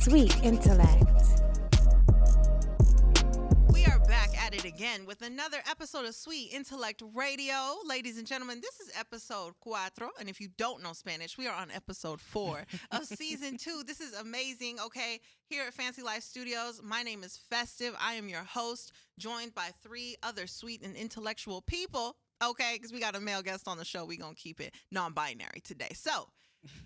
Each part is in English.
Sweet Intellect. We are back at it again with another episode of Sweet Intellect Radio. Ladies and gentlemen, this is episode 4. And if you don't know Spanish, we are on episode 4 of season 2. This is amazing, okay? Here at Fancy Life Studios, my name is Festive. I am your host, joined by 3 other sweet and intellectual people, okay? Because we got a male guest on the show. We're going to keep it non-binary today. So,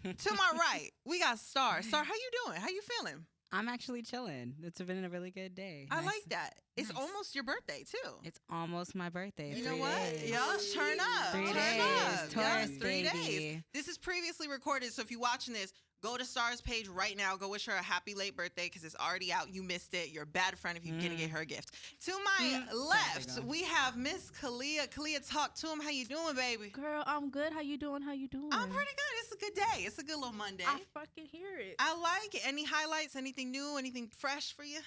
to my right, we got Star. Star, how you doing? How you feeling? I'm actually chilling. It's been a really good day. I like that. It's almost your birthday, too. It's almost my birthday. You know what? Y'all, turn up. 3 turn days. up. Taurus, Yes, 3 baby. days. This is previously recorded, so if you're watching this, go to Star's page right now. Go wish her a happy late birthday because it's already out. You missed it. You're a bad friend if you didn't get her a gift. To my left, we have Miss Kalia. Kalia, talk to him. How you doing, baby? Girl, I'm good. How you doing? I'm pretty good. It's a good day. It's a good little Monday. I fucking hear it. I like it. Any highlights? Anything new? Anything fresh for you?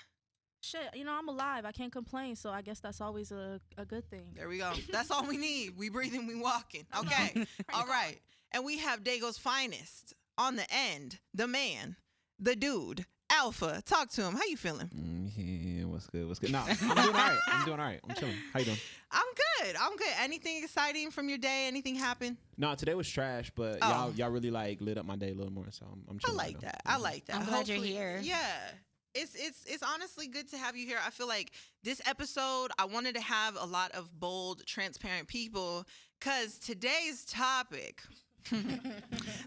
Shit, I'm alive. I can't complain, so I guess that's always a good thing. There we go. That's all we need. We breathing, we walking. Okay. All right. And we have Dago's finest on the end, the man, the dude, Alpha. Talk to him. How you feeling? Yeah, what's good? What's good? No, I'm doing all right. I'm chilling. How you doing? I'm good. Anything exciting from your day? Anything happen? No, today was trash, but y'all really like lit up my day a little more, so I'm chilling. I like that. I'm glad you're here. Yeah. It's honestly good to have you here. I feel like this episode, I wanted to have a lot of bold, transparent people because today's topic,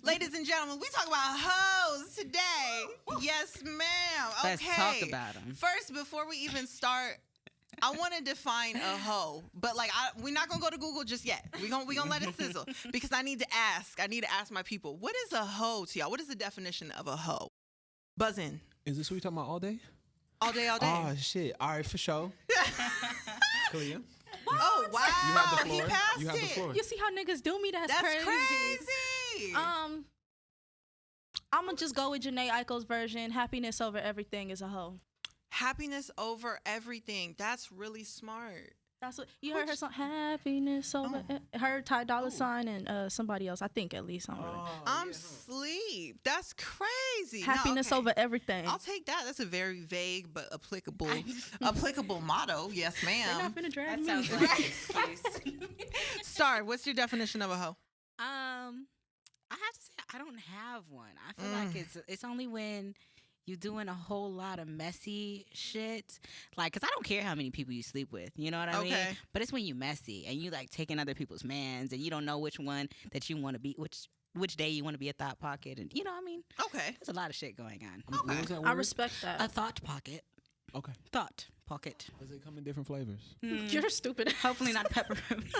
ladies and gentlemen, we talk about hoes today. Yes, ma'am. Okay. Let's talk about them. First, before we even start, I want to define a hoe, but we're not gonna go to Google just yet. We're gonna let it sizzle because I need to ask my people, what is a hoe to y'all? What is the definition of a hoe? Buzz in. Is this what we talking about all day? All day. Oh shit! All right, for sure. Kalia. Oh wow! You have the floor. He passed You have the floor. You see how niggas do me? That's crazy. I'm gonna just go with Janae Aiko's version. Happiness over everything is a hoe. Happiness over everything. That's really smart. That's what you heard her song. Happiness over her Ty Dolla $ign and somebody else. I think at least. I'm sleep. That's crazy. Happiness over everything. I'll take that. That's a very vague but applicable motto. Yes, ma'am. They're not finna drag That me. sounds like an excuse. Star, what's your definition of a hoe? I have to say I don't have one. I feel like it's only when you doing a whole lot of messy shit. Like, because I don't care how many people you sleep with. You know what I mean? But it's when you messy and you, like, taking other people's mans and you don't know which one that you want to be, which day you want to be a thought pocket. And, you know what I mean? Okay. There's a lot of shit going on. What was that I word? respect that. A thought pocket. Okay. Thought pocket. Does it come in different flavors? You're stupid. Hopefully not pepperoni.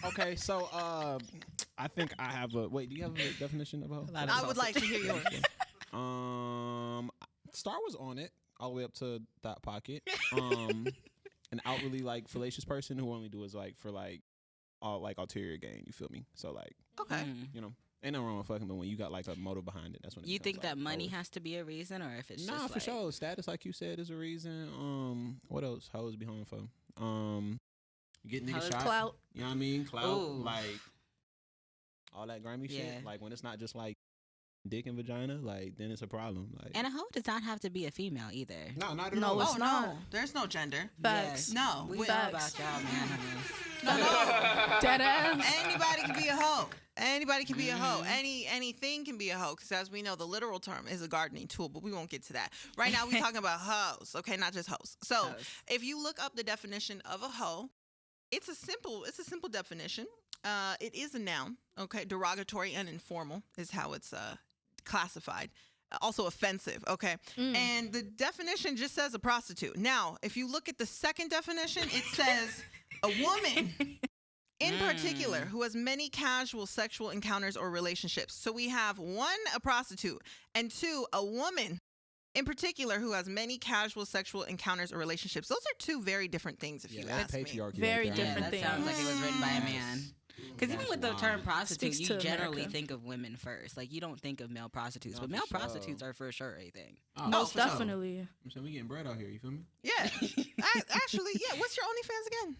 Okay, so I think I have a. Wait, do you have a definition of a hoe? I would like to hear yours. Star was on it all the way up to that pocket. An outwardly like fallacious person who only do is like for like all like ulterior gain. You feel me? So like, Okay. you know, ain't nothing wrong with fucking, but when you got like a motive behind it, that's when. You becomes, think like, that money hoes. has to be a reason, or if it's Nah, just for like, sure. Status, like you said, is a reason. What else? Hoes be home for? Get nigga Hoes shot. clout. You know what I mean? Clout, Ooh. like all that grimy Yeah. shit. Like when it's not just like dick and vagina, like then it's a problem. Like And a hoe does not have to be a female either. no, not at No, all. it's Oh, not. no. There's no gender. Facts. No. We we- know Facts. about y'all, man. No. Dead ass. Anybody can be a hoe. Anybody can be a hoe. Anything can be a hoe. Because as we know, the literal term is a gardening tool, but we won't get to that. Right now, we're talking about hoes, okay? Not just hoes. So Hoes. if you look up the definition of a hoe, it's a simple definition. It is a noun, okay? Derogatory and informal is how it's classified. Also offensive, okay? And the definition just says a prostitute. Now, if you look at the second definition, it says a woman in particular who has many casual sexual encounters or relationships. So we have 1, a prostitute, and 2, a woman in particular who has many casual sexual encounters or relationships. Those are 2 very different things if you that's ask me. patriarchy. Very right there. different that thing. sounds like it was written by a man. Because even That's with the wild. term prostitute, Speaks you to generally America. think of women first. Like, you don't think of male prostitutes. No, but for male sure. prostitutes are for sure a thing. Oh, Most for sure. definitely. I'm saying we getting bread out here. You feel me? Yeah. Actually, yeah. What's your OnlyFans again?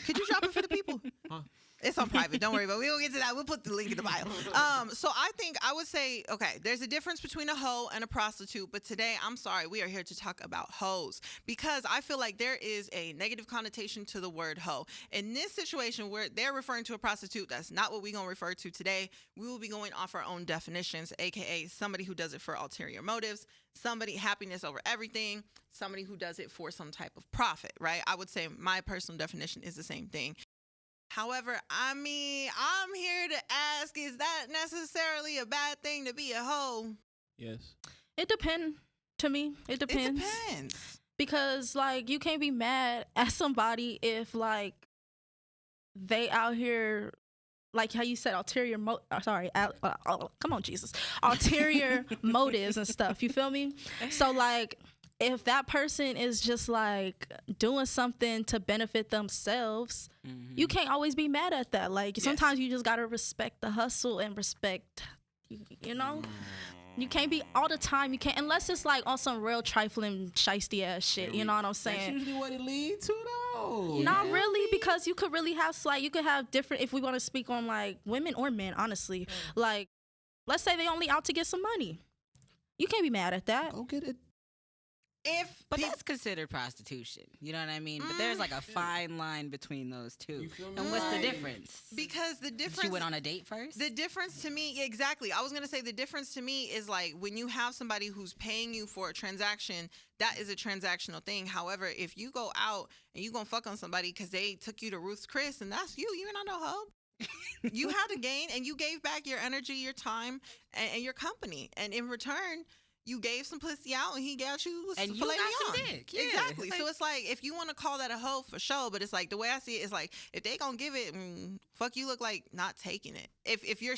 Could you drop it for the people? Huh? It's on private. Don't worry about it. We will get to that. We'll put the link in the bio. So I think I would say, okay, there's a difference between a hoe and a prostitute. But today, I'm sorry, we are here to talk about hoes because I feel like there is a negative connotation to the word hoe. In this situation where they're referring to a prostitute, that's not what we're going to refer to today. We will be going off our own definitions, aka somebody who does it for ulterior motives, somebody happiness over everything, somebody who does it for some type of profit, right? I would say my personal definition is the same thing. However, I mean, I'm here to ask, is that necessarily a bad thing to be a hoe? Yes. It depends. To me, it depends. It depends. Because, like, you can't be mad at somebody if, like, they out here, like how you said, ulterior come on, Jesus. Ulterior motives and stuff. You feel me? So, like, if that person is just like doing something to benefit themselves, you can't always be mad at that. Like sometimes you just gotta respect the hustle and respect, you know. You can't be all the time. You can't unless it's like on some real trifling, shiesty ass shit. You know what I'm saying? That's usually what it leads to, though. Not really, because you could really have you could have different. If we want to speak on like women or men, honestly, like let's say they only out to get some money, you can't be mad at that. Go get it. But that's considered prostitution. You know what I mean? But there's like a fine line between those two. You feel me? And what's the difference? Because the difference... You went on a date first? The difference to me, exactly. I was going to say the difference to me is like when you have somebody who's paying you for a transaction, that is a transactional thing. However, if you go out and you going to fuck on somebody because they took you to Ruth's Chris and that's you're not no hoe. You had to gain and you gave back your energy, your time, and your company. And in return... You gave some pussy out and he got you and you filet got some mignon. dick. Yeah. Exactly. So it's like, if you want to call that a hoe for sure, but it's like, the way I see it is like, if they gonna give it, fuck you look like not taking it. If your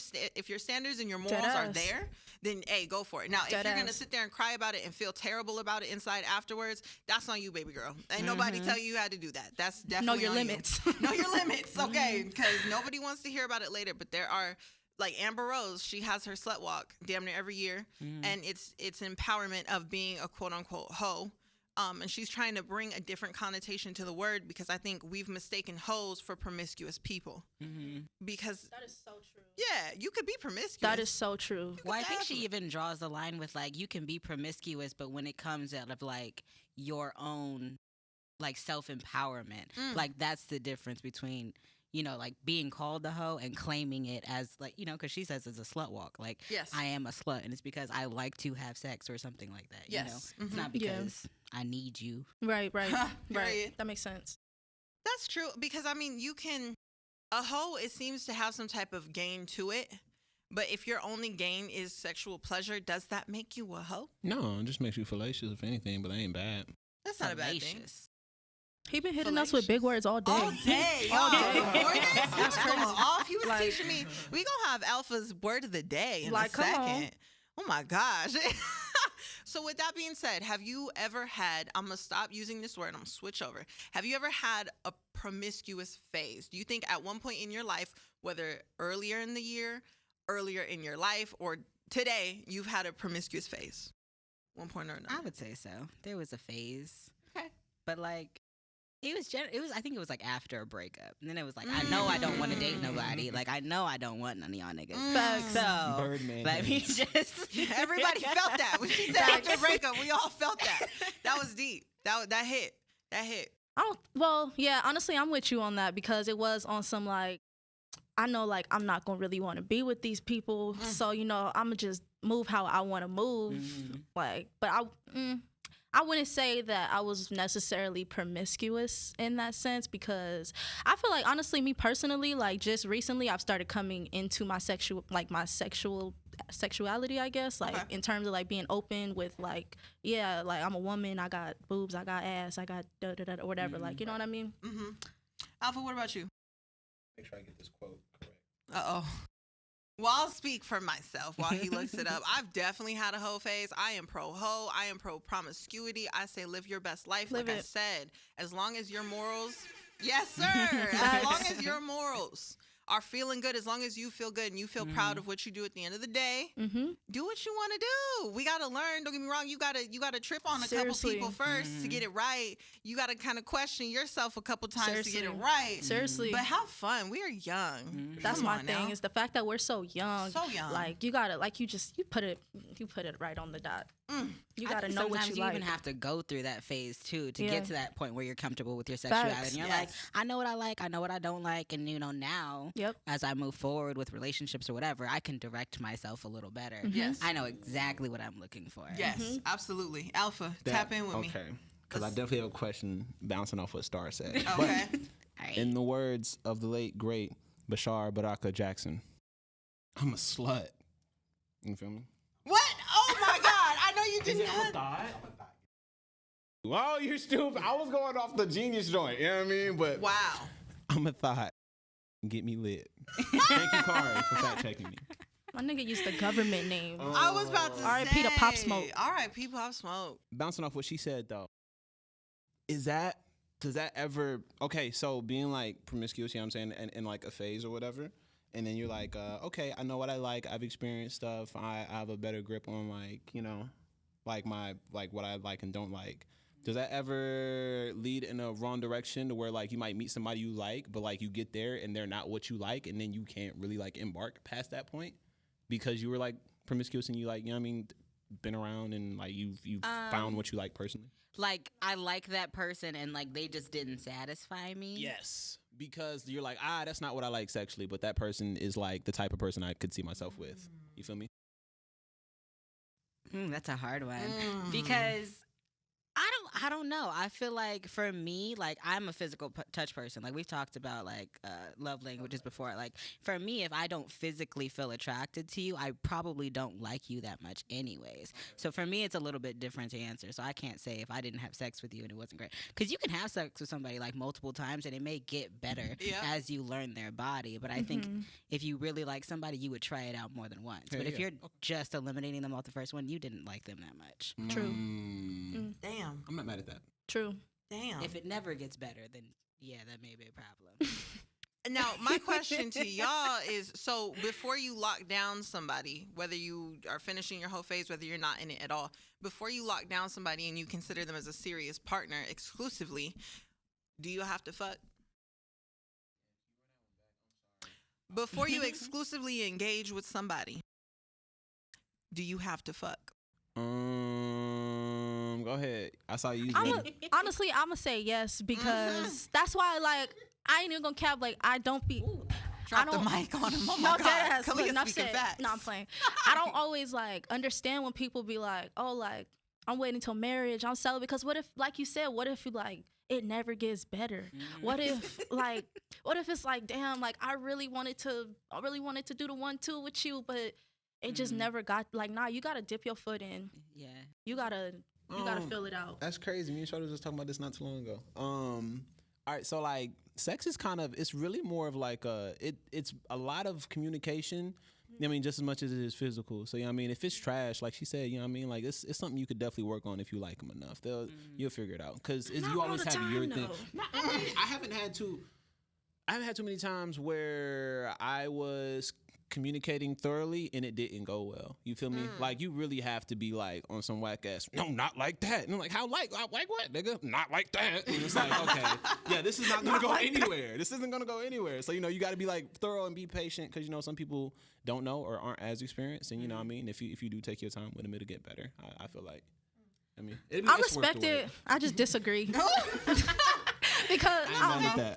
standards and your morals are there, then hey, go for it. Now, if you're gonna sit there and cry about it and feel terrible about it inside afterwards, that's on you, baby girl. Ain't nobody tell you how to do that. That's definitely know your on limits. You. Know your limits, okay? Because nobody wants to hear about it later, but there are... Like Amber Rose, she has her slut walk damn near every year, and it's empowerment of being a quote unquote hoe, and she's trying to bring a different connotation to the word because I think we've mistaken hoes for promiscuous people. Because That is so true. yeah, you could be promiscuous. That is so true. Well, I think she even draws the line with like you can be promiscuous, but when it comes out of like your own like self-empowerment, like that's the difference between. You know, like being called the hoe and claiming it as like, you know, because she says it's a slut walk. Like, Yes. I am a slut and it's because I like to have sex or something like that. Yes. You know, it's not because I need you. Right. Period. Right. That makes sense. That's true because I mean, a hoe. It seems to have some type of gain to it. But if your only gain is sexual pleasure, does that make you a hoe? No, it just makes you fallacious, if anything, but that ain't bad. That's not a bad thing. Fallacious. He been hitting us with big words all day. All day. All Y'all. day. Before this, he was That's going crazy. off. He was Like- teaching me. We gonna have Alpha's word of the day in Like, a come second. on. Oh my gosh. So with that being said, have you ever had, I'm gonna stop using this word, I'm gonna switch over. Have you ever had a promiscuous phase? Do you think at one point in your life, whether earlier in the year, earlier in your life, or today, you've had a promiscuous phase? One point or another. I would say so. There was a phase. Okay. But like, it was I think it was like after a breakup. And then it was like, I know I don't want to date nobody. Like, I know I don't want none of y'all niggas. Facts. So, Birdman. let me just. Everybody felt that. When she said after a breakup, we all felt that. That was deep. That hit. That hit. Well, yeah, honestly, I'm with you on that because it was on some like, I know like I'm not gonna really want to be with these people, so you know I'm gonna just move how I want to move. Like, but I wouldn't say that I was necessarily promiscuous in that sense because I feel like honestly, me personally, like just recently, I've started coming into my sexuality, I guess, like in terms of like being open with like, yeah, like I'm a woman, I got boobs, I got ass, I got da da da or whatever, like you know what I mean? Alpha, what about you? Make sure I get this quote correct. Uh-oh. Well, I'll speak for myself while he looks it up. I've definitely had a hoe phase. I am pro hoe. I am pro promiscuity. I say live your best life. Live like I it. said, as long as your morals, yes, sir. As long as your morals are feeling good, as long as you feel good and you feel proud of what you do at the end of the day, do what you want to do. We got to learn. Don't get me wrong. You got to trip on a Seriously. couple people first to get it right. You got to kind of question yourself a couple times to get it Seriously. right. Seriously. But have fun. We are young. That's Come my on thing now. is the fact that we're so young. So young. Like you gotta, like you put it right on the dot. You I gotta think know what sometimes you even like. have to go through that phase too to Yeah. get to that point where you're comfortable with your sexuality. Facts. And you're Yes. like, I know what I like, I know what I don't like, and now Yep. as I move forward with relationships or whatever, I can direct myself a little better. Yes. I know exactly what I'm looking for. Yes, absolutely. Alpha, tap in with me. Okay. Because I definitely have a question bouncing off what Star said. Okay. All right. In the words of the late, great Bashar Baraka Jackson, I'm a slut. You feel me? What? Oh my God! I know you didn't. thought? Oh, you're stupid. I was going off the genius joint. You know what I mean? But Wow. I'm a thought. Get me lit. Thank you, Kari, for fact checking me. My nigga used the government name. I was about to R.I.P. to say. Pop Smoke. R.I.P. Pop Smoke. Bouncing off what she said, though, does that ever, okay, so being like promiscuous, you know what I'm saying, in like a phase or whatever, and then you're like, okay, I know what I like, I've experienced stuff, I have a better grip on like, you know, like what I like and don't like. Does that ever lead in a wrong direction to where like you might meet somebody you like, but like you get there and they're not what you like, and then you can't really like embark past that point because you were like promiscuous and you like, you know what I mean, been around and like you've found what you like personally? Like I like that person and like they just didn't satisfy me. Yes, because you're like, that's not what I like sexually, but that person is like the type of person I could see myself with. You feel me? That's a hard one because I don't know. I feel like for me, like I'm a physical touch person. Like we've talked about like love languages before. Like for me, if I don't physically feel attracted to you, I probably don't like you that much anyways. So for me, it's a little bit different to answer. So I can't say if I didn't have sex with you and it wasn't great. Because you can have sex with somebody like multiple times and it may get better as you learn their body. But I think if you really like somebody, you would try it out more than once. But if you're just eliminating them off the first one, you didn't like them that much. True. Damn. I'm not mad at that. True. Damn. If it never gets better, then yeah, that may be a problem. Now, my question to y'all is, so before you lock down somebody, whether you are finishing your whole phase, whether you're not in it at all, before you lock down somebody and you consider them as a serious partner exclusively, do you have to fuck? Before you exclusively engage with somebody, do you have to fuck? Go ahead. I saw you. Honestly, I'm gonna say yes because that's why, like, I ain't even gonna cap. Like, I don't be. Drop the mic on him. Oh my No, God. deadass. Kalia Look, enough speaking said. facts. No, I'm playing. I don't always like understand when people be like, "Oh, like I'm waiting till marriage. I'm celibate." Because what if, like you said, what if you like it never gets better? What if it's like, damn, like I really wanted to do the 1-2 with you, but it just never got like. Nah, you gotta dip your foot in. Yeah. You gotta feel it out. That's crazy. Me and Shorty was just talking about this not too long ago. All right, so like sex is kind of, it's really more of like it's a lot of communication. I mean, just as much as it is physical. So, you know what I mean? If it's trash, like she said, you know what I mean? Like, it's something you could definitely work on if you like them enough. You'll figure it out. Because you always have your thing. I haven't had too many times where I was communicating thoroughly and it didn't go well. You feel me? Like, you really have to be like on some whack ass, no, not like that. And I'm like, how like what, nigga? Not like that. And it's like, okay, yeah, this is not gonna go anywhere. This isn't gonna go anywhere. So, you know, you gotta be like thorough and be patient because, you know, some people don't know or aren't as experienced. And you know what I mean? If you do take your time with them, it'll get better. I feel like. I mean, I respect it. I just disagree. Because I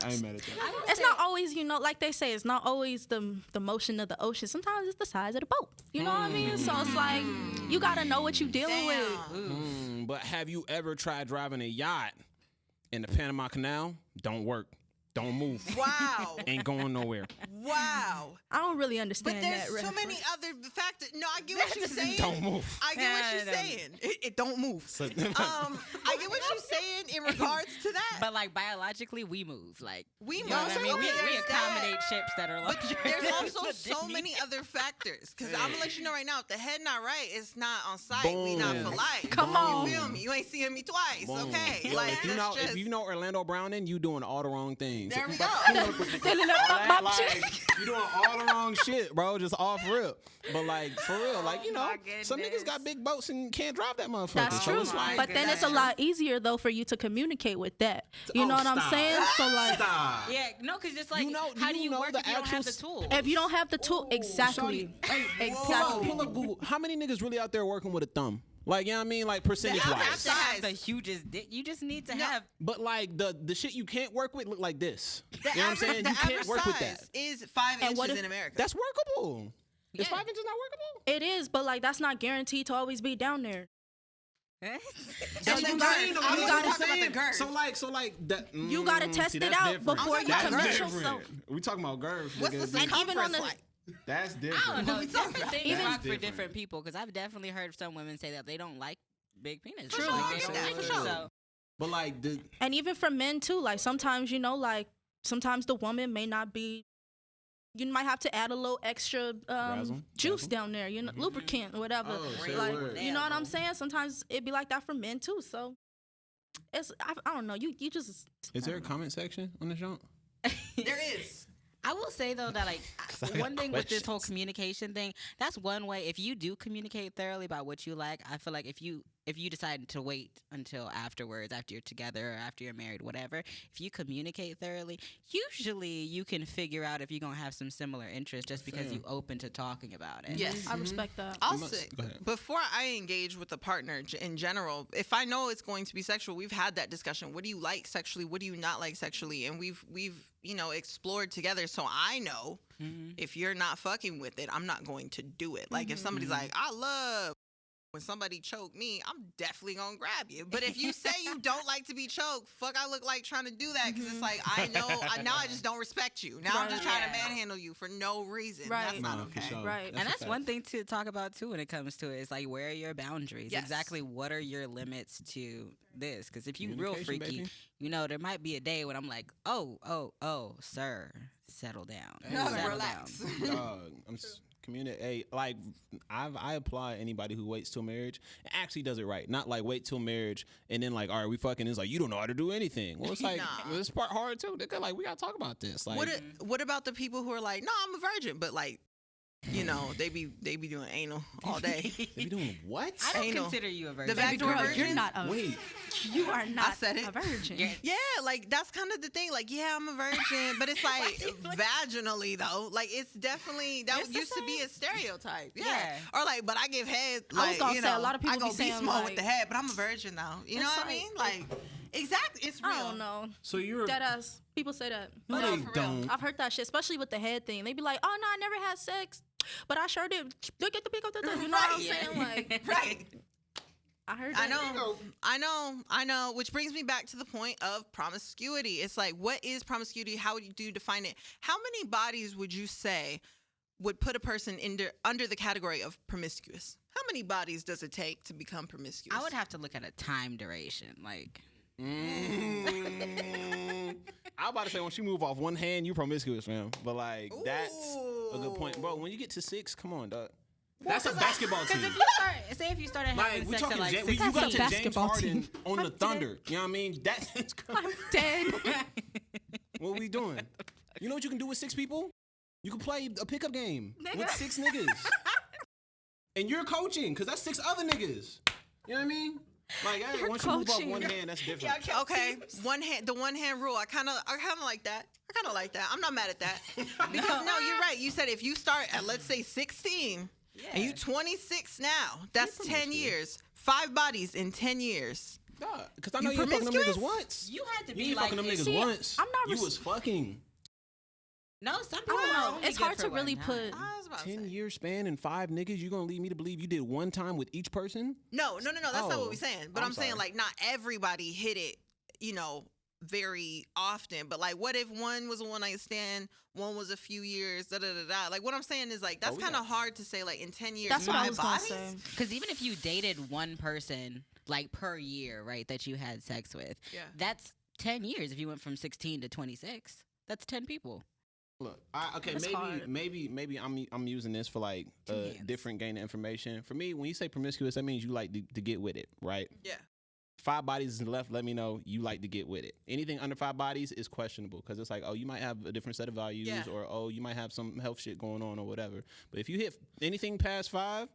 ain't mad at that. It's not always, you know, like they say, it's not always the motion of the ocean. Sometimes it's the size of the boat. You know what I mean? So it's like you gotta know what you're dealing with. But have you ever tried driving a yacht in the Panama Canal? Don't work. Don't move. Wow. Ain't going nowhere. Wow. I don't really understand But there's that. so many other factors. No, I get what you're saying. Don't move. I get what you're saying. don't move. I get what you're saying in regards to that. But like biologically, we move. Like We you know what I mean? okay, We there's accommodate that. ships that are larger. There's also than so me. many other factors. Because I'm gonna let you know right now, if the head not right, it's not on site. We not for Boom. life. Come on. You feel me? You ain't seeing me twice. Boom. Okay. Yo, Like if you that's know just, if you know Orlando Browning, you doing all the wrong things. there we But, go. you know, you doing all the wrong shit, bro. Just off rip. But like for real, like you know, my some niggas goodness. got big boats and can't drive that motherfucker. That's So true. it's like, But then it's a lot easier though for you to communicate with that. You know what I'm stop. saying? So like, stop. Yeah, no, because it's like, You know- how you do you know work the if you don't have the actual tools? if you don't have the tool, exactly, exactly. Pull up Google. How many niggas really out there working with a thumb? Like, you know what I mean? Like percentage You have wise. to have the hugest dick. You just need to have. But like the shit you can't work with look like this. The You know what I'm saying? the You can't average work with size that. is 5 And what inches if- in America. That's workable. Is Yeah. 5 inches not workable? It is, but like that's not guaranteed to always be down there. So you you gotta- got you to gotta talk about the girth. So like that. You gotta test see, it that's out different. before you That's commit different. yourself. We talking about girth. What's the nigga. And even on circumference the- like? That's I different. don't know. Different things Even- rock for different. different people. Because I've definitely heard some women say that they don't like big penis. True. Like, I they get don't that, like for it. sure. So But like the And even for men too, like sometimes, you know, like sometimes the woman may not be, you might have to add a little extra juice Razzle. down there, you know, lubricant or whatever. Oh, say like, word. you know what I'm saying? Sometimes it be like that for men too. So it's, I don't know. You just. Is there a comment section on the show? There is. I will say though that like I one got thing with this whole questions. communication thing, that's one way. If you do communicate thoroughly about what you like, I feel like if you decide to wait until afterwards, after you're together or after you're married, whatever, if you communicate thoroughly, usually you can figure out if you're gonna have some similar interests just because you open to talking about it. Yes. I respect that. I'll must- say, go ahead. before I engage with a partner in general, if I know it's going to be sexual, we've had that discussion. What do you like sexually? What do you not like sexually? And we've you know, explored together. So I know if you're not fucking with it, I'm not going to do it. Like if somebody's like, I love when somebody choke me, I'm definitely gonna grab you. But if you say you don't like to be choked, fuck, I look like trying to do that because it's like I know now I just don't respect you. Now I'm just trying to Yeah. manhandle you for no reason. Right. That's not Nah, for okay. sure. Right. And that's a one fact. thing to talk about too when it comes to it. It's like, where are your boundaries? Yes. Exactly what are your limits to this? Because if you real Communication, freaky, baby. you know, there might be a day when I'm like, oh, sir, settle down. No, Settle relax. down. Dog, I'm communicate. Like I applaud anybody who waits till marriage and actually does it right. Not like wait till marriage and then like, all right, we fucking. It's like you don't know how to do anything. Well, it's like Nah. this part hard too. They're like, we gotta talk about this. Like, What about the people who are like, no, I'm a virgin, but like, you know, they be doing anal all day. they be doing what? I don't Anal. consider you a virgin. The backdoor Girl, virgin? you're not a. Wait, You are not said it. a virgin. Yeah. Yeah, like that's kind of the thing. Like, yeah, I'm a virgin, but it's like vaginally though. Like, it's definitely that It's the used to be a stereotype. Yeah. Yeah. Or like, but I give head. I was Like, gonna you say, a know, lot of people I go be saying, beast mode with like- the head, but I'm a virgin now. You know It's what I mean? Like, exactly. It's real. I don't know. so you're Dead ass. People say that. no, No, they for real. don't. I've heard that shit, especially with the head thing. They be like, "Oh no, I never had sex, but I sure did." Look at the pick up the thing. You know what I'm Right. saying? Like, Right. I heard. I That. know. Which brings me back to the point of promiscuity. It's like, what is promiscuity? How would you define it? How many bodies would you say would put a person under the category of promiscuous? How many bodies does it take to become promiscuous? I would have to look at a time duration. Like, I was about to say when she move off one hand, you promiscuous, fam. But like that's a good point, bro. When you get to 6, come on, dog. That's a basketball team. because if you start, say if you started having Like we sex talking, at like you 16, got That's to a James basketball Harden team. on the I'm Thunder. You know what I mean? That's I'm dead. what we doing. You know what you can do with 6 people? You can play a pickup game with Nigga. 6 niggas, and you're coaching because that's 6 other niggas. You know what I mean? Like, hey, You're once you move off coaching. one hand, that's different. Okay, the one hand rule. I kind of like that. I'm not mad at that because no, you're right. You said if you start at let's say 16 and you 26 now, that's 10 years. 5 bodies in 10 years. Because I know You you fucking them promiscuous? niggas once. you had to You be ain't like, fucking them niggas See, once. I'm not You res- was fucking no, some I people don't are know. only It's good hard for to one really time. put. I was about to 10 say. year span and 5 niggas. You gonna lead me to believe you did one time with each person? No. That's not Oh, what we're saying. But I'm I'm saying sorry. like not everybody hit it. You know, very often. But like, what if one was a one night stand, one was a few years, da da da da. Like, what I'm saying is like that's kind of hard to say. Like in 10 years, That's what I five was gonna bodies? say. Because even if you dated one person like per year, right, that you had sex with, that's 10 years. If you went from 16 to 26, that's 10 people. Look, That's hard. maybe I'm using this for like different gain of information. For me, when you say promiscuous, that means you like to get with it, right? Yeah. 5 bodies is left. Let me know you like to get with it. Anything under 5 bodies is questionable because it's like, oh, you might have a different set of values, or oh, you might have some health shit going on or whatever. But if you hit anything past 5,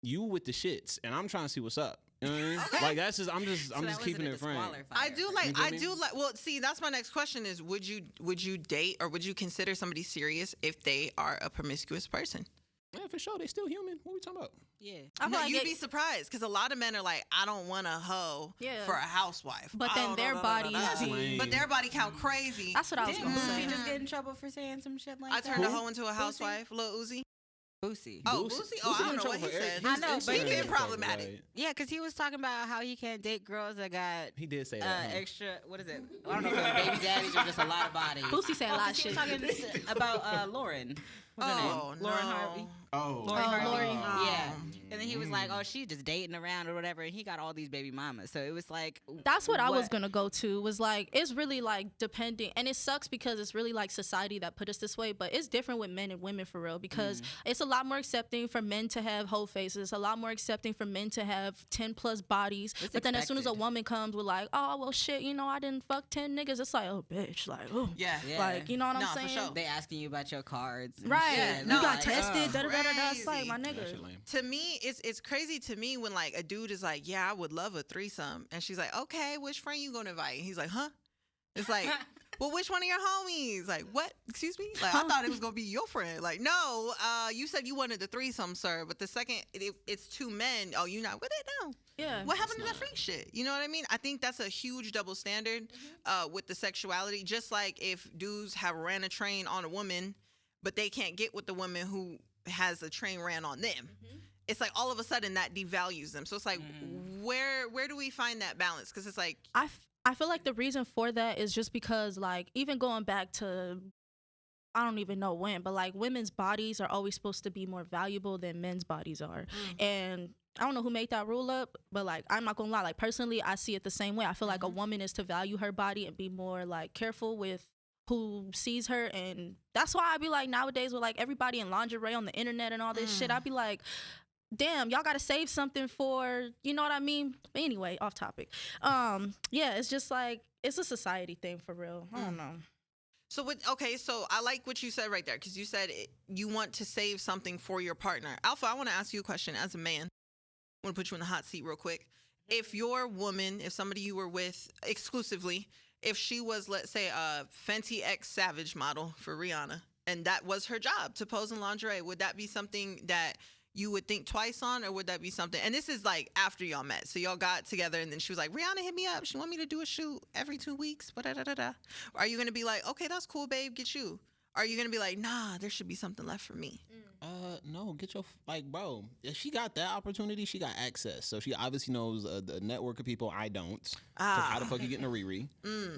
you with the shits, and I'm trying to see what's up. You know what I mean? Okay. Like I'm just keeping it frank. I do like. You I feel do me? like. Well, see, that's my next question: is would you date or would you consider somebody serious if they are a promiscuous person? Yeah, for sure. They still human. What are we talking about? Yeah. I feel No, like you'd be surprised because a lot of men are like, I don't want a hoe for a housewife. But then their bodies be. But their body count crazy. That's what I was Didn't gonna say. Boosie just get in trouble for saying some shit like I that? turned a hoe into a housewife. Lil Uzi. Boosie. Oh, Boosie. Oh, I don't know what he said. I know, but he been problematic. Yeah, because he was talking about how he can't date girls that got He did say that. Huh? extra, what is it? I don't know if it's baby daddies or just a lot of bodies. Boosie said a lot of He was shit. talking about Lauren. What's her name? Lauren Harvey. Oh, Lori Harvey. Lori. Yeah. And then he was like, oh, she just dating around or whatever. And he got all these baby mamas. So it was like. That's what I was going to go to, was like, it's really like depending. And it sucks because it's really like society that put us this way. But it's different with men and women for real, because it's a lot more accepting for men to have whole faces. A lot more accepting for men to have 10 plus bodies. It's but then as soon as a expected. woman comes with like, oh, well, shit, you know, I didn't fuck 10 niggas. It's like, oh, bitch. Like, oh. Yeah. Like, you know what I'm Nah, for saying? sure. They asking you about your cards. and Right. shit. You No, got like, tested. Da da da da. It's like, crazy. my that nigga. shit lame. To me, it's crazy to me when like a dude is like, yeah, I would love a threesome, and she's like, okay, which friend you gonna invite? And he's like, huh? It's like, well, which one of your homies? Like, what? Excuse me? Like, I thought it was gonna be your friend. Like, no, you said you wanted the threesome, sir, but the second it's 2 men, oh, you not with it now? Yeah. What happened to that freak shit? You know what I mean? I think that's a huge double standard with the sexuality. Just like if dudes have ran a train on a woman, but they can't get with the woman who has a train ran on them. It's like all of a sudden that devalues them. So it's like, where do we find that balance? Because it's like, I feel like the reason for that is just because, like, even going back to, I don't even know when, but like women's bodies are always supposed to be more valuable than men's bodies are. And I don't know who made that rule up, but like, I'm not gonna lie, like personally, I see it the same way. I feel like a woman is to value her body and be more like careful with who sees her. And that's why I be like, nowadays with like everybody in lingerie on the internet and all this shit, I'd be like, damn, y'all gotta save something for, you know what I mean? But anyway, off topic. Yeah, it's just like, it's a society thing for real. I don't know. so so I like what you said right there, because you said you want to save something for your partner. Alpha, I want to ask you a question as a man. I want to put you in the hot seat real quick. If your woman, if somebody you were with exclusively, if she was, let's say, a Fenty X Savage model for Rihanna, and that was her job to pose in lingerie, would that be something that you would think twice on, or would that be something? And this is like after y'all met, so y'all got together, and then she was like, "Rihanna hit me up. She want me to do a shoot every 2 weeks." Are you gonna be like, "Okay, that's cool, babe. Get you"? Are you gonna be like, "Nah, there should be something left for me"? No, get your like, bro. If she got that opportunity, she got access. So she obviously knows the network of people I don't. 'Cause how the fuck you getting a Riri?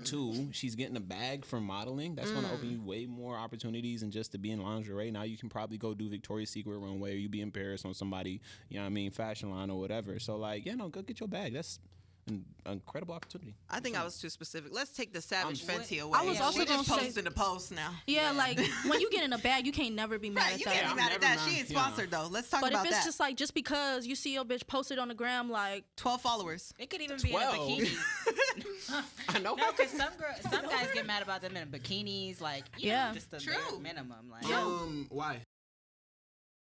2, she's getting a bag from modeling. That's gonna open you way more opportunities than just to be in lingerie. Now you can probably go do Victoria's Secret runway, or you be in Paris on somebody, you know what I mean, fashion line or whatever. So like, yeah, no, go get your bag. That's an incredible opportunity. I think I was too specific. Let's take the Savage Fenty away. I was also she gonna just say- posted a post now. Yeah, like when you get in a bag, you can't never be mad Right, at you that. can't be mad at that. never She ain't mind. sponsored though. Let's talk But about if it's that. just like, just because you see your bitch posted on the gram, like, 12 followers. It could even be in a 12. bikini. I know. No, because some guys get mad about them in bikinis, like, you Yeah. know, just the True. bare minimum. Like, Why?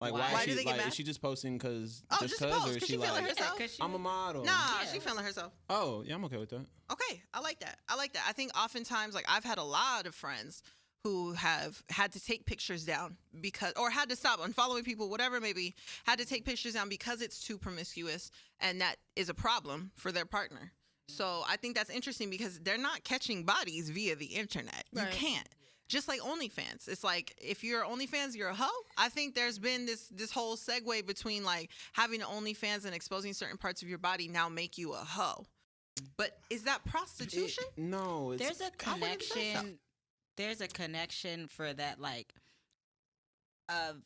Like Why? why, Why is do she they get like mad? is she just posting because Oh, just just a cause, post, or 'cause is she she feeling like herself. 'cause she- I'm a model? Nah, Yeah. she feeling herself. Oh yeah, I'm okay with that. Okay, I like that. I like that. I think oftentimes, like, I've had a lot of friends who have had to take pictures down because, or had to stop unfollowing people, whatever it may be, had to take pictures down because it's too promiscuous, and that is a problem for their partner. So I think that's interesting because they're not catching bodies via the internet. Right. You can't. Just like OnlyFans. It's like, if you're OnlyFans, you're a hoe. I think there's been this whole segue between like having an OnlyFans and exposing certain parts of your body now make you a hoe. But is that prostitution? No, it's, There's a I wouldn't say so. connection. There's a connection for that, like, of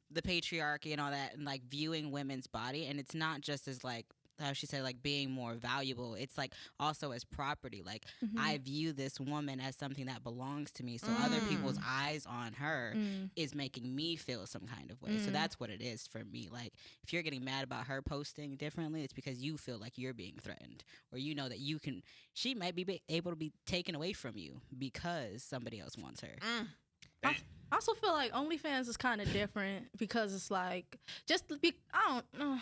the patriarchy and all that, and like viewing women's body, and it's not just as like how she said, like being more valuable. It's like also as property. Like I view this woman as something that belongs to me, so other people's eyes on her is making me feel some kind of way. So that's what it is for me. Like if you're getting mad about her posting differently, it's because you feel like you're being threatened, or you know that she might be able to be taken away from you because somebody else wants her. I also feel like OnlyFans is kind of different because it's like I don't know.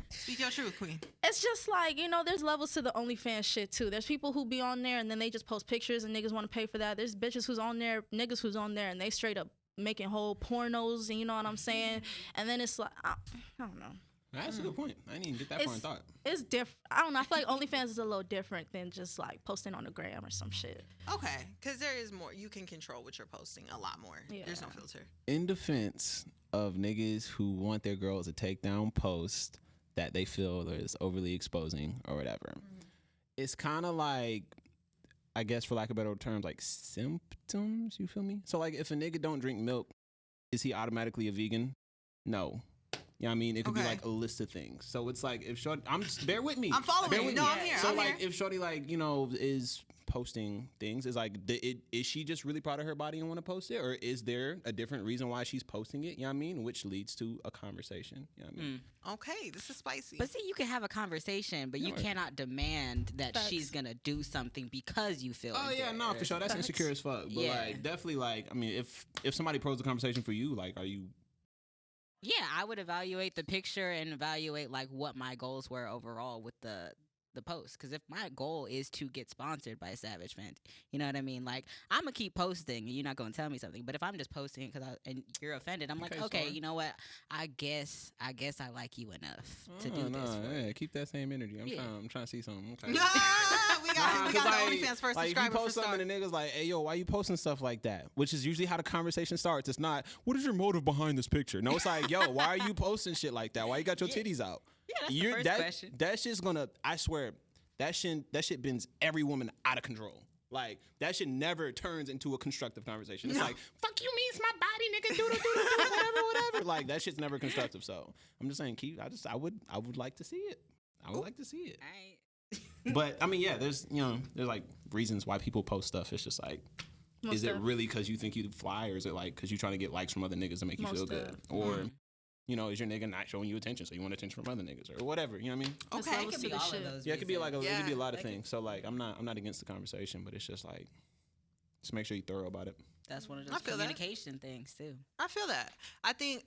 Speak your truth, queen. It's just like, you know, there's levels to the OnlyFans shit too. There's people who be on there and then they just post pictures and niggas want to pay for that. There's bitches who's on there, niggas who's on there and they straight up making whole pornos, and you know what I'm saying? And then it's like, I don't know. That's a good point. I didn't even get that far in thought. It's different. I don't know. I feel like OnlyFans is a little different than just like posting on the gram or some shit. Okay, because there is more. You can control what you're posting a lot more. Yeah. There's no filter. In defense of niggas who want their girls to take down posts that they feel is overly exposing or whatever, it's kind of like, I guess for lack of better terms, like symptoms. You feel me? So like, if a nigga don't drink milk, is he automatically a vegan? No. You know what I mean? It could be like a list of things. So it's like, if Shorty, bear with me. I'm following you. No, I'm here. So I'm like, here. if Shorty like, you know, is posting things, is like, is she just really proud of her body and want to post it? Or is there a different reason why she's posting it? You know what I mean? Which leads to a conversation. You know what I mean? Okay, this is spicy. But see, you can have a conversation, but you cannot demand that she's gonna do something because you feel. Oh yeah, no, for sure. That's insecure as fuck. But like, definitely like, I mean, if somebody posed a conversation for you, like, are you? Yeah, I would evaluate the picture and evaluate like what my goals were overall with the post. Because if my goal is to get sponsored by Savage Fenty, you know what I mean? Like, I'm gonna keep posting and you're not gonna tell me something. But if I'm just posting and you're offended, I'm like, okay, you know what? I guess I like you enough to do this. Yeah, keep that same energy. I'm trying to see something. Okay. we got the OnlyFans first like, subscriber. If you post something and the niggas like, hey yo, why you posting stuff like that? Which is usually how the conversation starts. It's not, what is your motive behind this picture? No, it's like, yo, why are you posting shit like that? Why you got your titties out? Yeah, that's the first question. That shit's gonna, I swear, that shit bends every woman out of control. Like, that shit never turns into a constructive conversation. It's like, fuck you, me, it's my body, nigga, do whatever. Like, that shit's never constructive. So I'm just saying, I would like to see it. I would like to see it. But I mean, yeah, there's like reasons why people post stuff. It's just like, is it really because you think you fly, or is it like because you're trying to get likes from other niggas to make you feel good, or you know, is your nigga not showing you attention, so you want attention from other niggas or whatever? You know what I mean? Okay, it could be all of those. Yeah, it could be like it could be a lot of Like things. So like, I'm not against the conversation, but it's just like, just make sure you're thorough about it. That's one of those communication things too. I feel that. I think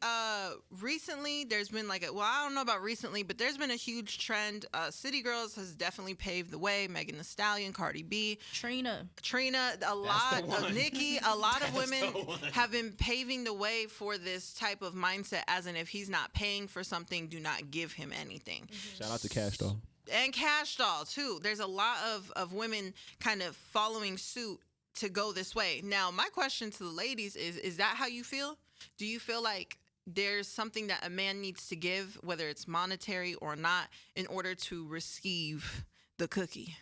recently there's been like I don't know about recently, but there's been a huge trend. City Girls has definitely paved the way. Megan Thee Stallion, Cardi B, Trina, a lot of Nicki, a lot of women have been paving the way for this type of mindset, as in if he's not paying for something, do not give him anything. Shout out to Cash Doll. And Cash Doll too. There's a lot of women kind of following suit to go this way. Now, my question to the ladies is that how you feel? Do you feel like there's something that a man needs to give, whether it's monetary or not, in order to receive the cookie?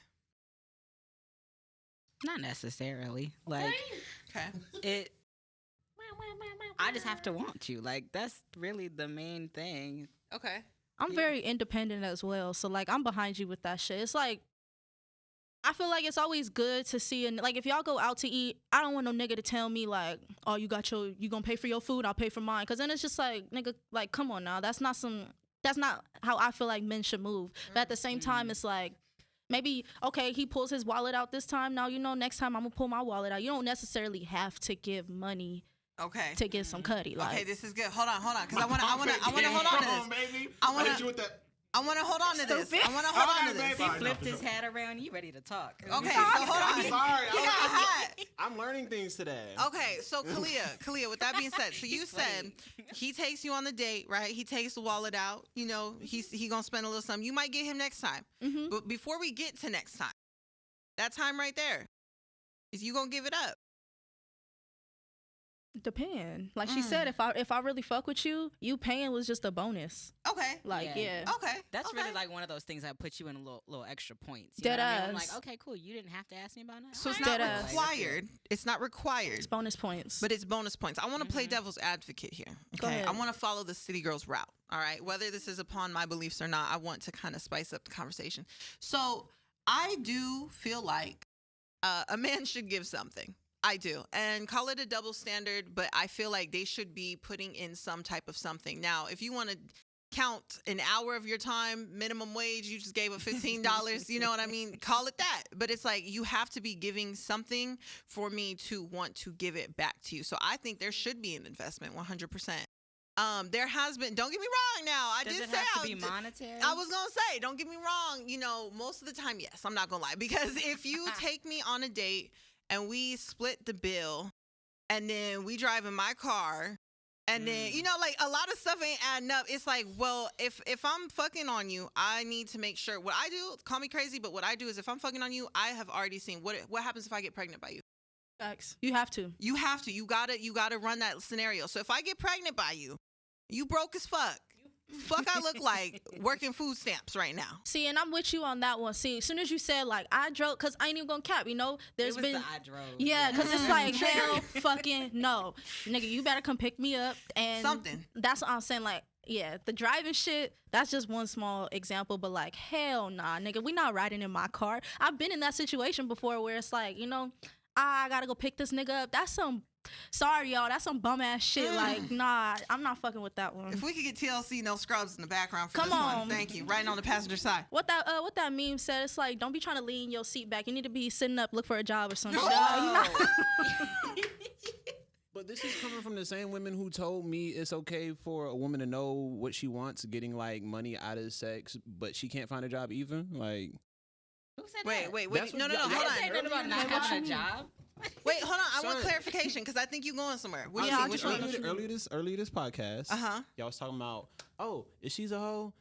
Not necessarily. Like, okay. I just have to want you. Like, that's really the main thing. Okay. I'm very independent as well, so like I'm behind you with that shit. It's like, I feel like it's always good to see, and like if y'all go out to eat, I don't want no nigga to tell me like, oh, you gonna pay for your food, I'll pay for mine, because then it's just like, nigga, like, come on now, that's not how I feel like men should move. But at the same time, it's like, maybe, okay, he pulls his wallet out this time, now you know next time I'm gonna pull my wallet out. You don't necessarily have to give money to get some cutty. Like, okay, this is good. Hold on, because I wanna hold on to this. Baby. I want to hold on to this. I want to hold on to this. He flipped his hat around. You ready to talk? Okay, so hold on. I'm sorry. He got a hat. I'm learning things today. Okay, so Kalia, with that being said, so you said he takes you on the date, right? He takes the wallet out. You know, he gonna spend a little something. You might get him next time. Mm-hmm. But before we get to next time, that time right there, is you gonna give it up? Depend. Like she said, if I really fuck with you, you paying was just a bonus. Okay. Like yeah. Okay. That's okay. really like one of those things that puts you in a little extra points. You Dead know what I mean? I'm ass. like, okay, cool. You didn't have to ask me about that. So it's Dead not ass. required. It's not required. It's bonus points. But it's bonus points. I want to play devil's advocate here. Go Okay. ahead. I want to follow the city girl's route. All right. Whether this is upon my beliefs or not, I want to kind of spice up the conversation. So I do feel like a man should give something. I do. And call it a double standard, but I feel like they should be putting in some type of something. Now, if you want to count an hour of your time, minimum wage, you just gave a $15, you know what I mean? Call it that. But it's like you have to be giving something for me to want to give it back to you. So I think there should be an investment 100%. There has been, don't get me wrong now. Does did it say have to be monetary? I was going to say, don't get me wrong. You know, most of the time, yes, I'm not going to lie. Because if you take me on a date and we split the bill and then we drive in my car and then, you know, like a lot of stuff ain't adding up. It's like, well, if I'm fucking on you, I need to make sure what I do, call me crazy, but what I do is if I'm fucking on you, I have already seen what happens if I get pregnant by you. Facts. You have to. You have to. You gotta run that scenario. So if I get pregnant by you, you broke as fuck. Fuck I look like working food stamps right now. See, and I'm with you on that one. See, as soon as you said like I drove, cause I ain't even gonna cap. You know, there's it was been the I drove. yeah, cause it's like hell, fucking no, nigga, you better come pick me up and Something. That's what I'm saying. Like, yeah, the driving shit. That's just one small example, but like hell nah, nigga, we not riding in my car. I've been in that situation before where it's like, you know, I gotta go pick this nigga up. That's some. Sorry, y'all. That's some bum ass shit. Like, nah, I'm not fucking with that one. If we could get TLC no scrubs in the background for Come this on. one, thank you. Right on the passenger side. What that meme said, it's like, don't be trying to lean your seat back. You need to be sitting up, look for a job or something. But this is coming from the same women who told me it's okay for a woman to know what she wants, getting like money out of sex, but she can't find a job even. Like, Who said Wait. that? That's No, what hold y'all- I didn't say on. nothing about not having a job. Wait, hold on. I want Son. clarification because I think you're going somewhere. What do you Yeah, think? Which I one? just- earlier this podcast, Uh-huh. y'all was talking about, oh, if she's a hoe,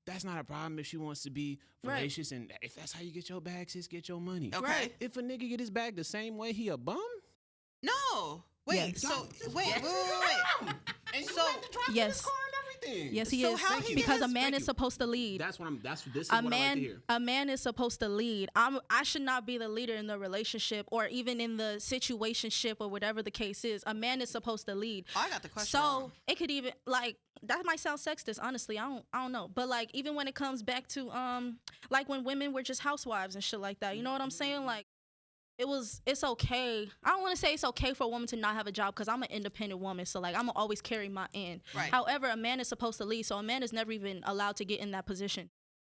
that's not a problem if she wants to be Right. fallacious, and if that's how you get your bag, sis, get your money. Okay. Right. If a nigga get his bag the same way, he a bum. No. Wait. Yes. So wait. And So- Yes. everything. Yes, he So is. how he Because get a man Thank is you. supposed to lead. This is what A I like to man, hear. a man is supposed to lead. I should not be the leader in the relationship or even in the situationship or whatever the case is. A man is supposed to lead. I got the question. So wrong. it could even like that might sound sexist, honestly. I don't know. But like even when it comes back to like when women were just housewives and shit like that. You know what I'm saying? Like it's okay. I don't want to say it's okay for a woman to not have a job because I'm an independent woman. So like I'm gonna always carry my end. Right. However, a man is supposed to lead. So a man is never even allowed to get in that position.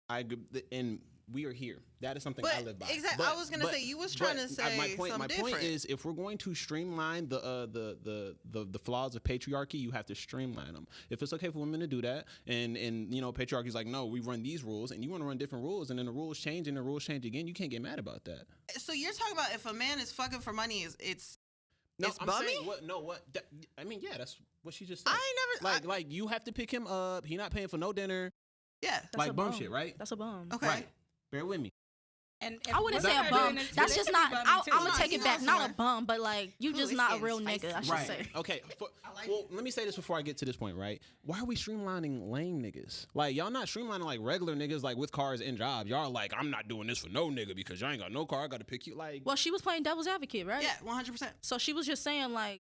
I agree, and we are here. That is something But I live by. exactly, I was gonna say, you was trying to say my point something point different. is, if we're going to streamline the flaws of patriarchy, you have to streamline them. If it's okay for women to do that, and you know, patriarchy's like, no, we run these rules, and you want to run different rules, and then the rules change and the rules change again, you can't get mad about that. So you're talking about if a man is fucking for money, it's No, It's I'm bummy? saying what? No, what? I mean, yeah, that's what she just said. I ain't never like you have to pick him up. He not paying for no dinner. yeah. That's like a bum bum. shit, right? That's a bum. Okay. Right. Bear with me. And I wouldn't say a bum. That's just not. I'm gonna take it back. Not a bum, but like you Ooh, just it's not a getting real spicy. nigga. I should Right. say. Okay. like Well, let me say this before I get to this point, right? Why are we streamlining lame niggas? Like, y'all not streamlining like regular niggas, like with cars and jobs. Y'all like, I'm not doing this for no nigga because y'all ain't got no car. I got to pick you. Like, Well, she was playing devil's advocate, right? Yeah, 100%. So she was just saying like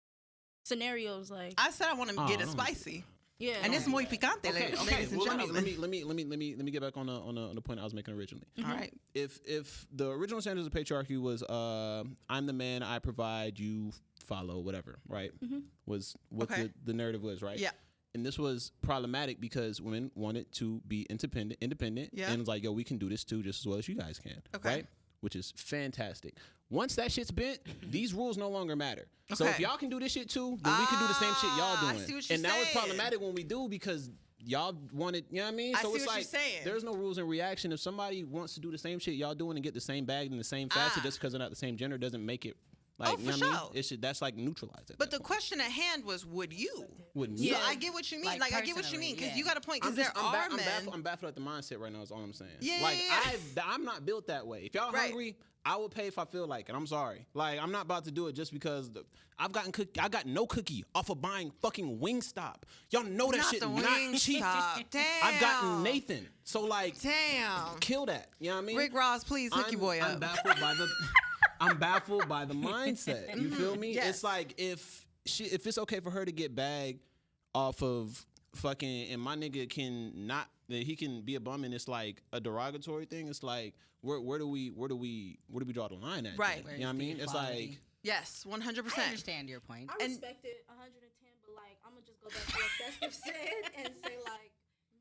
scenarios, like I said I want to Oh, get it no. spicy, yeah. and it's muy picante, okay, ladies okay. and Well, gentlemen. let me get back on the point I was making originally. All right. If the original standards of patriarchy was I'm the man, I provide, you follow, whatever, right? Was what Okay. the narrative was, right? Yeah. And this was problematic because women wanted to be independent, Yeah. and was like, yo, we can do this too, just as well as you guys can, Okay. right? Which is fantastic. Once that shit's bent, these rules no longer matter. So if Okay. y'all can do this shit too, then we can do the same shit y'all I doing. see what you're And that was saying. problematic when we do because y'all wanted, you know what I mean? I So see it's what you're like saying. there's no rules in reaction. If somebody wants to do the same shit y'all doing and get the same bag and the same facet just because they're not the same gender doesn't make it Like, for you know what I mean? sure. It should, that's like neutralized. But the question at hand was, would you? Wouldn't So you? I get what you mean. Like, I get what you mean because personally, you got a point. Because there are men. I'm baffled at the mindset right now. Is all I'm saying. Yeah, Like yeah. I'm not built that way. If y'all Right. hungry, I will pay if I feel like it. I'm sorry. Like I'm not about to do it just because I got no cookie off of buying fucking Wingstop. Y'all know that Not shit the not cheap. Wingstop. Damn. I've gotten Nathan. So like, Damn. kill that. You know what I mean? Rick Ross, please hook your boy up. I'm baffled by the mindset. You feel me? Yes. It's like if it's okay for her to get bagged off of fucking, and my nigga he can be a bum, and it's like a derogatory thing. It's like where do we draw the line at? Right. Then? You know what I mean? It's like Yes, 100%. I understand your point. I respect it 110, but like I'm gonna just go back to what Festive said and say like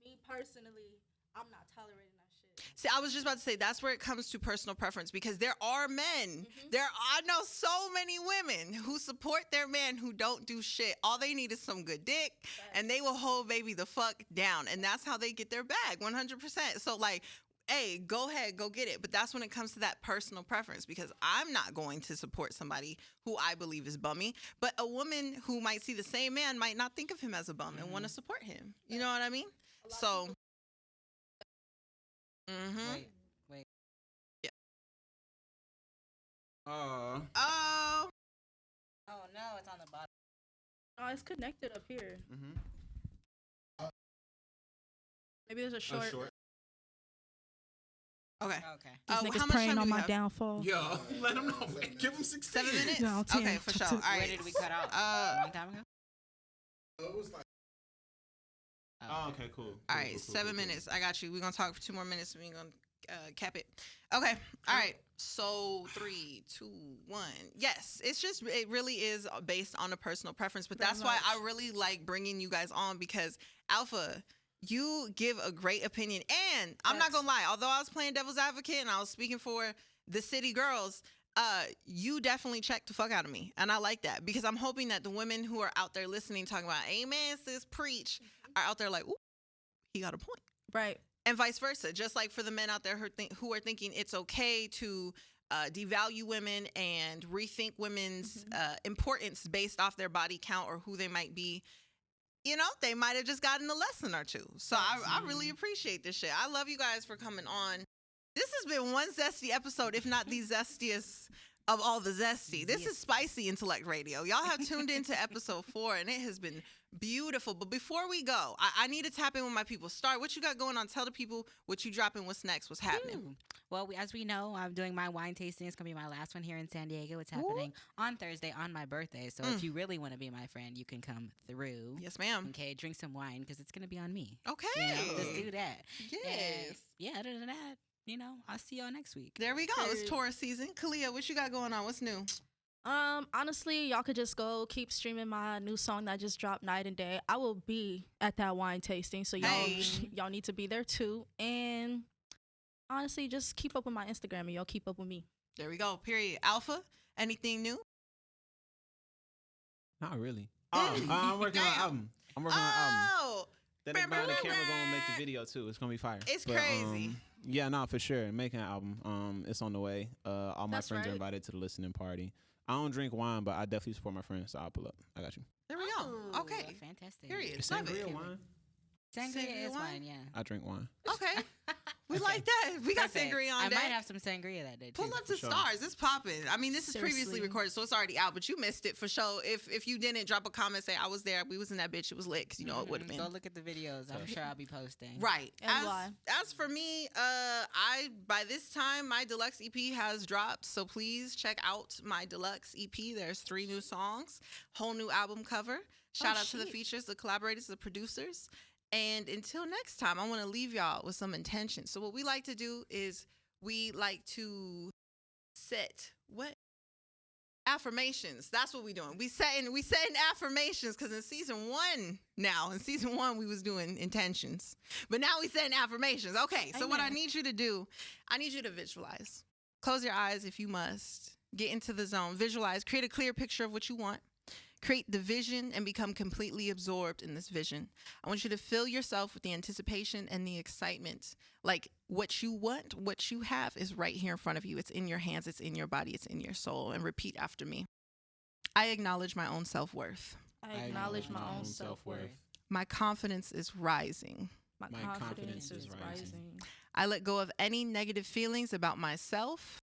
me personally, I'm not tolerating that shit. See, I was just about to say that's where it comes to personal preference because there are men. I know so many women who support their man who don't do shit. All they need is some good dick, and they will hold baby the fuck down, and that's how they get their bag, 100%. So like, hey, go ahead, go get it. But that's when it comes to that personal preference because I'm not going to support somebody who I believe is bummy. But a woman who might see the same man might not think of him as a bum and want to support him. You know what I mean? So. Wait. Yeah. uh Oh. Oh no, it's on the bottom. Oh, it's connected up here. mhm. Maybe there's a short. Okay. Okay. These how niggas much praying time do on we my have? downfall. Yo, let him know. Give him 16. 7 minutes? No, 10. Okay, for sure. All right. Where did we cut out? A long time ago? It was like. Oh, okay, cool. All right, 7 minutes. I got you. We're going to talk for 2 more minutes and we're going to cap it. Okay. All right. So 3, 2, 1. Yes, it really is based on a personal preference, but that's why I really like bringing you guys on because Alpha, you give a great opinion. And I'm not going to lie, although I was playing devil's advocate and I was speaking for the city girls, you definitely checked the fuck out of me. And I like that because I'm hoping that the women who are out there listening, talking about, amen, sis, preach, are out there like, ooh, he got a point. Right. And vice versa. Just like for the men out there who are thinking it's okay to devalue women and rethink women's importance based off their body count or who they might be. You know, they might have just gotten a lesson or two. So I really appreciate this shit. I love you guys for coming on. This has been one zesty episode, if not the zestiest of all the zesty. This is Spicy Intellect Radio. Y'all have tuned into episode 4, and it has been beautiful. But before we go, I need to tap in with my people. Start, what you got going on? Tell the people what you dropping, what's next, what's happening. Well, as we know, I'm doing my wine tasting. It's going to be my last one here in San Diego. It's happening on Thursday on my birthday. So if you really want to be my friend, you can come through. Yes, ma'am. Okay, drink some wine because it's going to be on me. Okay. You know, let's do that. Yes. And yeah, other than that, you know, I'll see y'all next week. There we go. It's Taurus season. Kalia, what you got going on? What's new? Honestly, y'all could just go keep streaming my new song that just dropped, Night and Day. I will be at that wine tasting, so y'all need to be there too. And honestly, just keep up with my Instagram and y'all keep up with me. There we go. Period. Alpha, anything new? Not really. I'm working on an album. Oh, Then they behind the camera gonna make the video too. It's gonna be fire. It's crazy. Yeah, no, for sure. Making an album. It's on the way. All my friends are invited to the listening party. I don't drink wine, but I definitely support my friends, so I'll pull up. I got you. There we go. Okay. Fantastic. Period. Is Love it. sangria wine? Sangria is wine? fine, yeah. I drink wine. Okay. We like that. We got Perfect. sangria on I deck. might have some sangria that day, too. Pull up to sure. stars. It's popping. I mean, this is previously Seriously. recorded, so it's already out, but you missed it for sure. If you didn't, drop a comment, say I was there. We was in that bitch. It was lit, 'cause you know it would have been. Go look at the videos. I'm sure I'll be posting. Right. And why? As for me, by this time my deluxe EP has dropped, so please check out my deluxe EP. There's 3 new songs, whole new album cover. Shout out to the shit. features, the collaborators, the producers. And until next time, I want to leave y'all with some intention. So what we like to do is we like to set affirmations. That's what we're doing. We setting affirmations because in season 1 we was doing intentions, but now we setting affirmations. Okay, so what I need you to do, I need you to visualize. Close your eyes if you must. Get into the zone. Visualize. Create a clear picture of what you want. Create the vision and become completely absorbed in this vision. I want you to fill yourself with the anticipation and the excitement. Like what you want, what you have is right here in front of you. It's in your hands, it's in your body, it's in your soul. And repeat after me. I acknowledge my own self-worth. I acknowledge my own self-worth. My confidence is rising. My confidence is rising. I let go of any negative feelings about myself.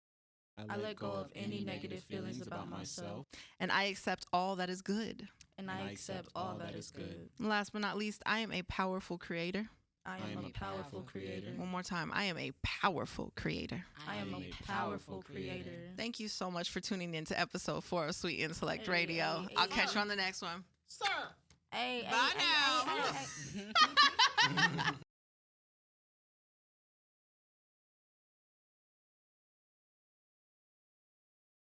I let go of any negative feelings about myself. And I accept all that is good. And I accept all that is good. Last but not least, I am a powerful creator. I am a powerful creator. One more time. I am a powerful creator. I am a powerful creator. Thank you so much for tuning in to episode 4 of Sweet Intellect Radio. I'll catch you on the next one. Hey, Bye now. hey.